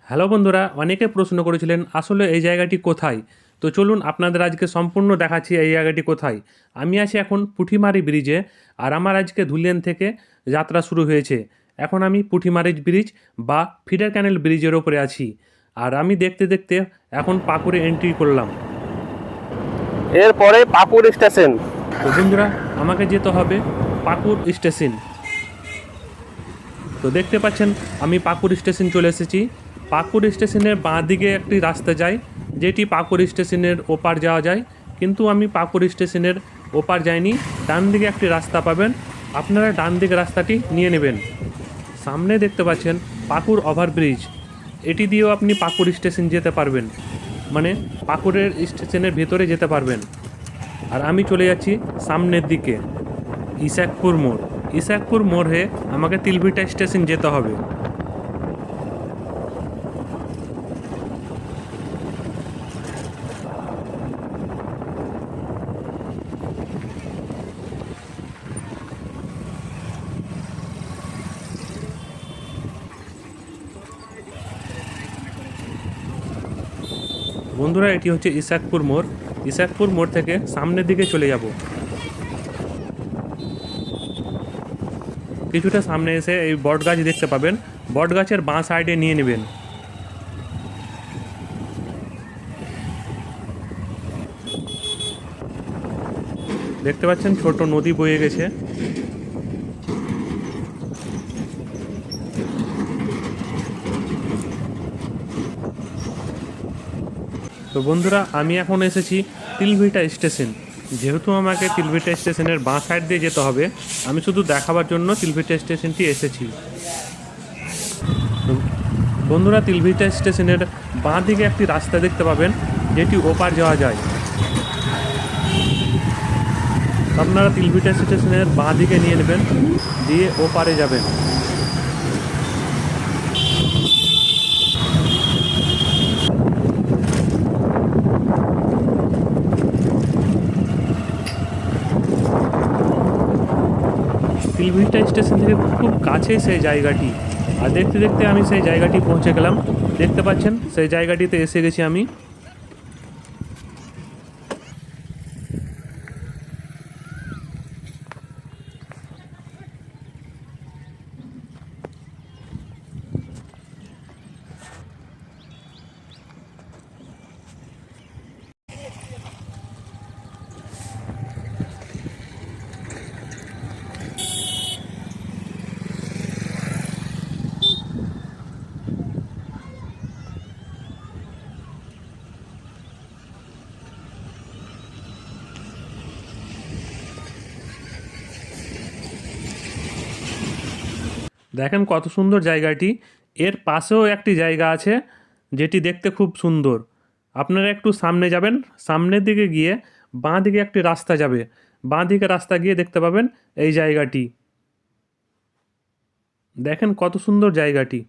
Hello বন্ধুরা, অনেকে প্রশ্ন করেছিলেন আসলে এই জায়গাটি কোথায়। তো চলুন আপনাদের আজকে সম্পূর্ণ দেখাচ্ছি এই জায়গাটি কোথায়। আমি আছি এখন পুঁঠিমারি ব্রিজে, আর আমার আজকে ধুলিয়ান থেকে যাত্রা শুরু হয়েছে। এখন আমি পুঁঠিমারি ব্রিজ বা ফিডার ক্যানেল ব্রিজের ওপরে আছি, আর আমি দেখতে দেখতে এখন পাকুড়ে এন্ট্রি করলাম। এরপরে পাকুড় স্টেশন। তো বন্ধুরা, আমাকে যেতে হবে পাকুড় স্টেশন। তো দেখতে পাচ্ছেন আমি পাকুড় স্টেশন চলে এসেছি। পাকুড় স্টেশনের বাঁ দিকে একটি রাস্তা যায়, যেটি পাকুড় স্টেশনের ওপার যাওয়া যায়, কিন্তু আমি পাকুড় স্টেশনের ওপার যাইনি। ডান দিকে একটি রাস্তা পাবেন, আপনারা ডান দিকে রাস্তাটি নিয়ে নেবেন। সামনে দেখতে পাচ্ছেন পাকুড় ওভারব্রিজ, এটি দিয়েও আপনি পাকুড় স্টেশন যেতে পারবেন, মানে পাকুড়ের স্টেশনের ভেতরে যেতে পারবেন। আর আমি চলে যাচ্ছি সামনের দিকে ইসাকপুর মোড়। ইসাকপুর মোড় হয়ে আমাকে তিলভিটা স্টেশন যেতে হবে। বন্ধুরা, এটি হচ্ছে ইসাকপুর মোড়। ইসাকপুর মোড় থেকে সামনের দিকে চলে যাব। কিছুটা সামনে এসে এই বট গাছ দেখতে পাবেন, বট গাছের বাঁ সাইডে নিয়ে নেবেন। দেখতে পাচ্ছেন ছোট নদী বয়ে গেছে। তো বন্ধুরা, আমি এখন এসেছি তিলভিটা স্টেশন। যেহেতু আমাকে তিলভিটা স্টেশনের বাঁ সাইড দিয়ে যেতে হবে, আমি শুধু দেখাবার জন্য তিলভিটা স্টেশনটি এসেছি। তো বন্ধুরা, তিলভিটা স্টেশনের বাঁ দিকে একটি রাস্তা দেখতে পাবেন, যেটি ওপার যাওয়া যায়। আপনারা তিলভিটা স্টেশনের বাঁ দিকে নিয়ে নেবেন, দিয়ে ওপারে যাবেন। তিলভিটা স্টেশন থেকে খুব কাছে সেই জায়গাটি, আর দেখতে দেখতে আমি সেই জায়গাটি পৌঁছে গেলাম। দেখতে পাচ্ছেন সেই জায়গাটিতে এসে গেছি আমি। দেখেন কত সুন্দর জায়গাটি। এর পাশেও একটি জায়গা আছে, যেটি দেখতে খুব সুন্দর। আপনারা একটু সামনে যাবেন, সামনের দিকে গিয়ে বাঁ দিকে একটি রাস্তা যাবে, বাঁ দিকে রাস্তা গিয়ে দেখতে পাবেন এই জায়গাটি। দেখেন কত সুন্দর জায়গাটি।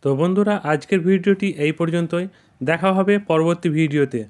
তো বন্ধুরা, আজকের ভিডিওটি এই পর্যন্তই। দেখা হবে পরবর্তী ভিডিওতে।